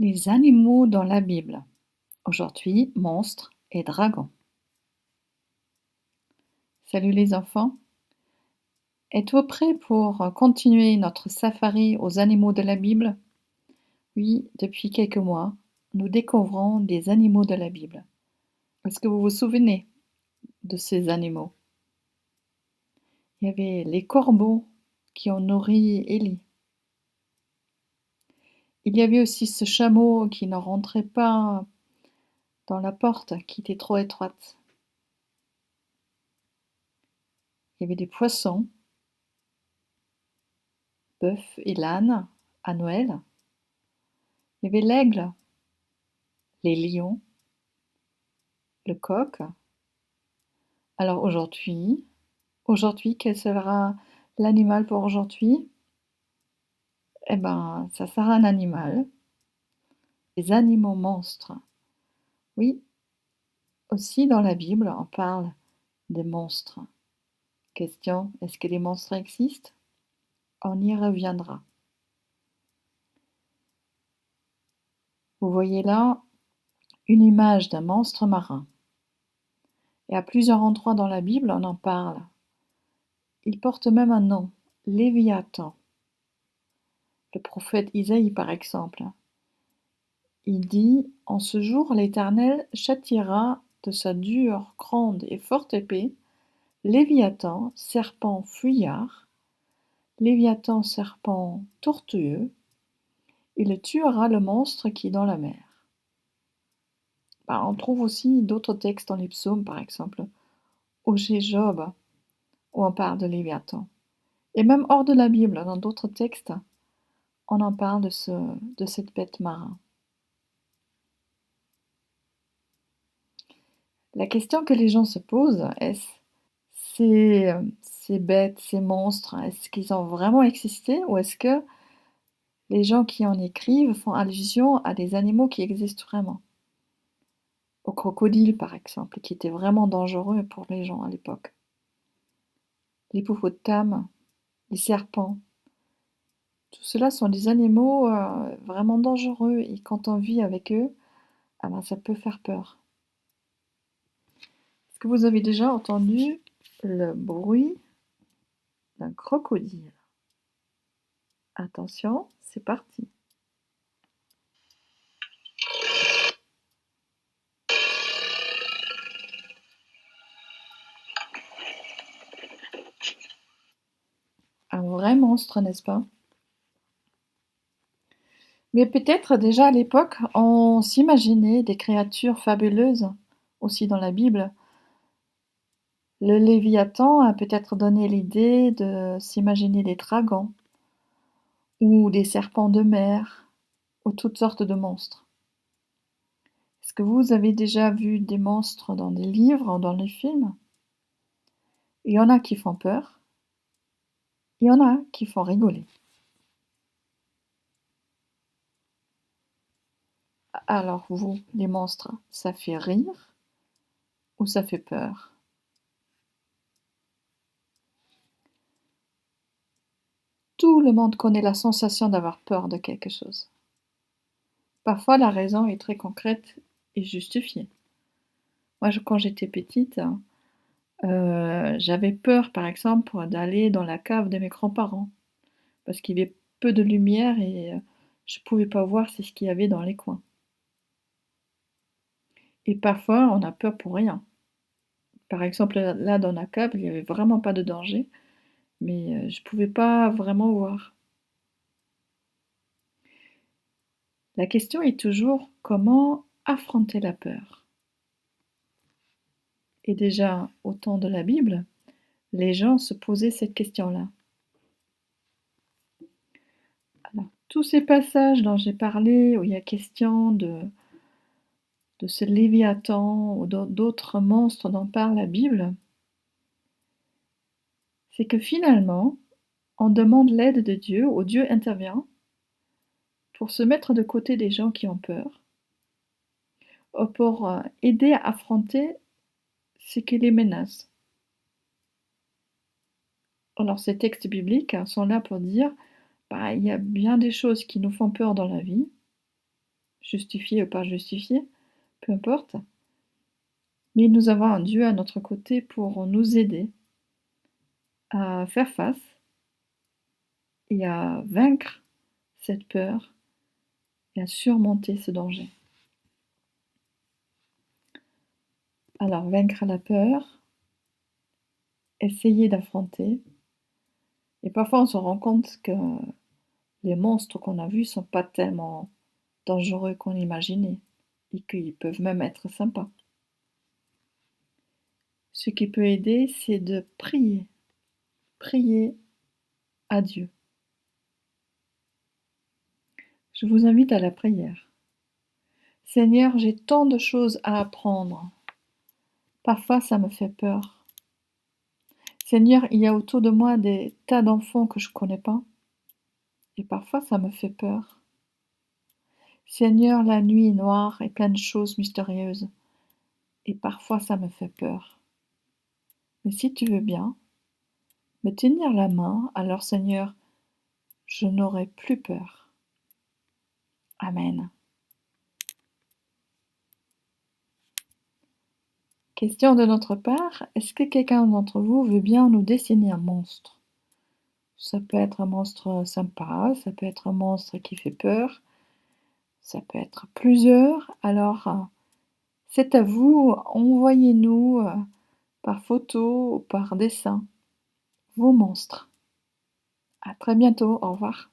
Les animaux dans la Bible. Aujourd'hui, monstres et dragons. Salut les enfants. Êtes-vous prêts pour continuer notre safari aux animaux de la Bible? Oui, depuis quelques mois, nous découvrons des animaux de la Bible. Est-ce que vous vous souvenez de ces animaux? Il y avait les corbeaux qui ont nourri Élie. Il y avait aussi ce chameau qui ne rentrait pas dans la porte, qui était trop étroite. Il y avait des poissons, bœuf et l'âne à Noël. Il y avait l'aigle, les lions, le coq. Alors aujourd'hui, quel sera l'animal pour aujourd'hui? Eh ben, ça sera un animal. Les animaux monstres. Oui, aussi dans la Bible, on parle des monstres. Question, est-ce que les monstres existent? On y reviendra. Vous voyez là une image d'un monstre marin. Et à plusieurs endroits dans la Bible, on en parle. Il porte même un nom, Léviathan. Le prophète Isaïe, par exemple. Il dit: En ce jour, l'Éternel châtiera de sa dure, grande et forte épée Léviathan, serpent fuyard, Léviathan, serpent tortueux, il tuera le monstre qui est dans la mer. On trouve aussi d'autres textes dans les psaumes, par exemple, ou chez Job, où on parle de Léviathan. Et même hors de la Bible, dans d'autres textes, on en parle de cette bête marin. La question que les gens se posent, est-ce ces bêtes, ces monstres, est-ce qu'ils ont vraiment existé ou est-ce que les gens qui en écrivent font allusion à des animaux qui existent vraiment? Au crocodile, par exemple, qui était vraiment dangereux pour les gens à l'époque. L'hippopotame, les serpents. Tout cela sont des animaux vraiment dangereux et quand on vit avec eux, ça peut faire peur. Est-ce que vous avez déjà entendu le bruit d'un crocodile? Attention, c'est parti. Un vrai monstre, n'est-ce pas? Mais peut-être déjà à l'époque, on s'imaginait des créatures fabuleuses, aussi dans la Bible. Le Léviathan a peut-être donné l'idée de s'imaginer des dragons, ou des serpents de mer, ou toutes sortes de monstres. Est-ce que vous avez déjà vu des monstres dans des livres ou dans les films? Il y en a qui font peur, il y en a qui font rigoler. Alors vous, les monstres, ça fait rire ou ça fait peur? Tout le monde connaît la sensation d'avoir peur de quelque chose. Parfois, la raison est très concrète et justifiée. Moi, quand j'étais petite, j'avais peur, par exemple, d'aller dans la cave de mes grands-parents, parce qu'il y avait peu de lumière et je pouvais pas voir ce qu'il y avait dans les coins. Et parfois, on a peur pour rien. Par exemple, là, dans la cave, il y avait vraiment pas de danger, mais je pouvais pas vraiment voir. La question est toujours comment affronter la peur? Et déjà, au temps de la Bible, les gens se posaient cette question-là. Alors, tous ces passages dont j'ai parlé, où il y a question de ce Léviathan ou d'autres monstres dont parle la Bible, c'est que finalement, on demande l'aide de Dieu, ou Dieu intervient pour se mettre de côté des gens qui ont peur, ou pour aider à affronter ce qui les menace. Alors ces textes bibliques sont là pour dire, il y a bien des choses qui nous font peur dans la vie, justifié ou pas justifié, peu importe. Mais nous avons un Dieu à notre côté pour nous aider à faire face et à vaincre cette peur et à surmonter ce danger. Alors, vaincre la peur, essayer d'affronter. Et parfois, on se rend compte que les monstres qu'on a vus sont pas tellement dangereux qu'on imaginait et qu'ils peuvent même être sympas. Ce qui peut aider, c'est de prier. Prier à Dieu. Je vous invite à la prière. Seigneur, j'ai tant de choses à apprendre. Parfois, ça me fait peur. Seigneur, il y a autour de moi des tas d'enfants que je ne connais pas. Et parfois, ça me fait peur. Seigneur, la nuit est noire et pleine de choses mystérieuses. Et parfois, ça me fait peur. Mais si tu veux bien me tenir la main, alors Seigneur, je n'aurai plus peur. Amen. Question de notre part, est-ce que quelqu'un d'entre vous veut bien nous dessiner un monstre? Ça peut être un monstre sympa, ça peut être un monstre qui fait peur, ça peut être plusieurs. Alors, c'est à vous, envoyez-nous par photo ou par dessin vos monstres. À très bientôt, au revoir.